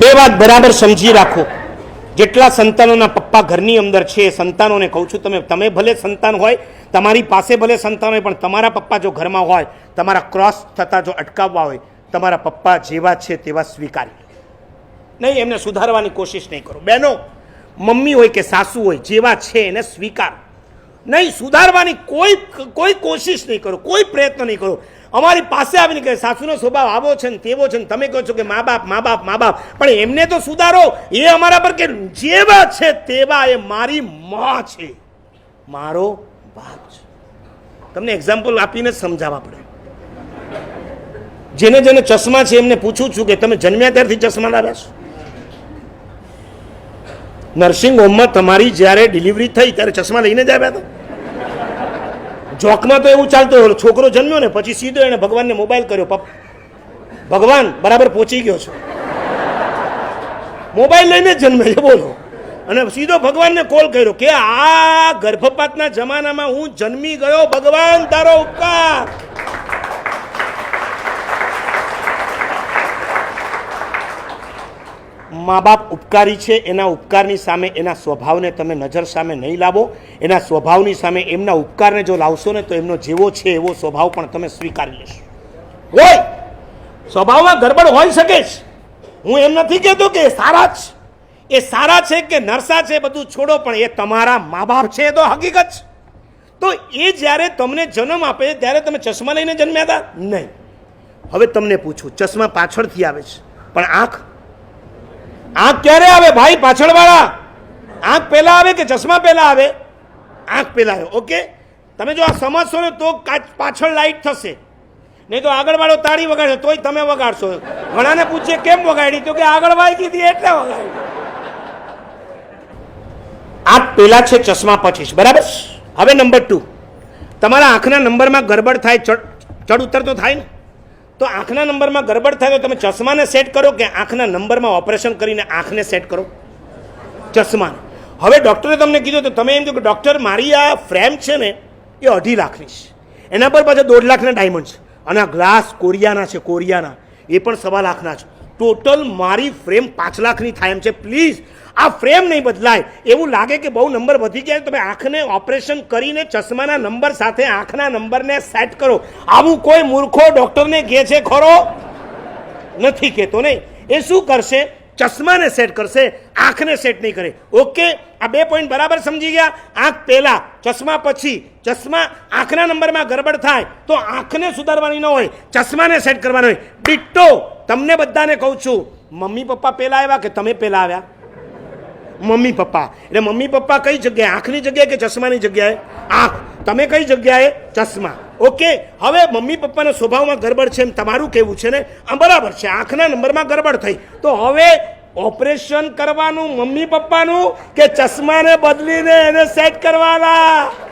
બે વાત બરાબર સમજી રાખો. જેટલા સંતાનોના પપ્પા ઘરની અંદર છે એ સંતાનોને કહું છું, તમે ભલે સંતાન હોય, તમારી પાસે ભલે સંતાન હોય, પણ તમારા પપ્પા જો ઘરમાં હોય, તમારા ક્રોસ થતા જો અટકાવવા હોય, તમારા પપ્પા જેવા છે તેવા સ્વીકારી લો. નહીં એમને સુધારવાની કોશિશ નહીં કરો. બહેનો, મમ્મી હોય કે સાસુ હોય, જેવા છે એને સ્વીકાર. નહીં સુધારવાની કોઈ કોશિશ નહીં કરો, કોઈ પ્રયત્ન નહીં કરો. અમારી પાસે આવીને કહે સાસુનો સ્વભાવ આવો છે ને તેવો છે ને તમે કહો છો કે મા બાપ, પણ એમને તો સુધારો. એ અમારા પર કે જેવા છે તેવા, એ મારી માં છે, મારો બાપ છે. તમને એક્ઝામ્પલ આપીને સમજાવવા પડે. જેને જેને ચશ્મા છે એમને પૂછું છું કે તમે જન્મ્યા ત્યારથી ચશ્મા લાવ્યા છો? નર્સિંગ હોમમાં તમારી જ્યારે ડિલિવરી થઈ ત્યારે ચશ્મા લઈને જ આવ્યા હતા? જોકમાં તો એવું ચાલતું હોય, છોકરો જન્મ્યો ને પછી સીધો એને ભગવાનને મોબાઈલ કર્યો, ભગવાન બરાબર પહોંચી ગયો છો. મોબાઈલ લઈને જ જન્મે છે, બોલો. અને સીધો ભગવાનને કોલ કર્યો કે આ ગર્ભપાતના જમાનામાં હું જન્મી ગયો, ભગવાન તારો ઉપકાર. મા બાપ ઉપકારી છે, એના ઉપકારની સામે એના સ્વભાવને તમે નજર સામે નહીં લાવો. એના સ્વભાવની સામે એમના ઉપકારને જો લાવશો ને તો એમનો જેવો છે એવો સ્વભાવ પણ તમે સ્વીકારી લેશો. હોય સ્વભાવમાં ગડબડ હોઈ શકે છે, હું એમ નથી કહેતો કે સારા જ, એ સારા છે કે નરસા છે બધું છોડો, પણ એ તમારા મા બાપ છે, એ તો હકીકત છે. તો એ જ્યારે તમને જન્મ આપે ત્યારે તમે ચશ્મા લઈને જન્મ્યા હતા? નહીં. હવે તમને પૂછું, ચશ્મા પાછળથી આવે છે, પણ આંખ ક્યારે આવે ભાઈ? પાછળવાળા આંખ પહેલા આવે કે ચશ્મા પહેલા આવે? આંખ પહેલા આવે. ઓકે, તમે જો આ સમજશો ને તો પાછળ લાઈટ થશે, નહીં તો આગળવાળો તાળી વગાડશે તોય તમે વગાડશો. ઘણાને પૂછીએ કેમ વગાડી, તો કે આગળ વાગી હતી એટલે વગાડી. આંખ પહેલા છે, ચશ્મા પછી છે, બરાબર. હવે નંબર 2, તમારા આંખના નંબરમાં ગડબડ થાય, ચડ ઉતર તો થાય ને. તો આંખના નંબરમાં ગડબડ થાય તો તમે ચશ્માને સેટ કરો કે આંખના નંબરમાં ઓપરેશન કરીને આંખને સેટ કરો? ચશ્માને. હવે ડૉક્ટરે તમને કીધું તો તમે એમ કહો કે ડૉક્ટર મારી આ ફ્રેમ છે ને એ 2.5 લાખની છે, એના પર પાછા 1.5 લાખના ડાયમંડ છે, અને આ ગ્લાસ કોરિયાના છે, કોરિયાના એ પણ 1.25 લાખના છે. ટોટલ મારી ફ્રેમ 5 લાખની થાય એમ છે. પ્લીઝ આ ફ્રેમ નહીં બદલાય. એવું લાગે કે બહુ નંબર વધી ગયા, તમે આંખને ઓપરેશન કરીને ચશ્માના નંબર સાથે આંખના નંબરને સેટ કરો. આવું કોઈ મૂર્ખો ડૉક્ટરને કહે છે ખરો? નથી કહેતો. નહીં, એ શું કરશે? ચશ્માને સેટ કરશે, આંખને સેટ નહીં કરે. ઓકે, આ 2 પોઈન્ટ બરાબર સમજી ગયા? આંખ પહેલા, ચશ્મા પછી. ચશ્મા આંખના નંબરમાં ગડબડ થાય તો આંખને સુધારવાની ન હોય, ચશ્માને સેટ કરવાનો હોય. ડિટ્ટો તમને બધાને કહું છું, મમ્મી પપ્પા પહેલા આવ્યા કે તમે પહેલા આવ્યા? Mummy papa. એટલે મમ્મી પપ્પા કઈ જગ્યાએ? આંખની જગ્યાએ કે ચશ્માની જગ્યાએ? આંખ. તમે કઈ જગ્યાએ? ચશ્મા. ઓકે, હવે મમ્મી પપ્પાના સ્વભાવમાં ગડબડ છે એમ તમારું કહેવું છે ને? બરાબર છે, આંખના નંબરમાં ગડબડ થઈ, તો હવે ઓપરેશન કરવાનું મમ્મી પપ્પાનું કે ચશ્માને બદલીને એને સેટ કરવાના?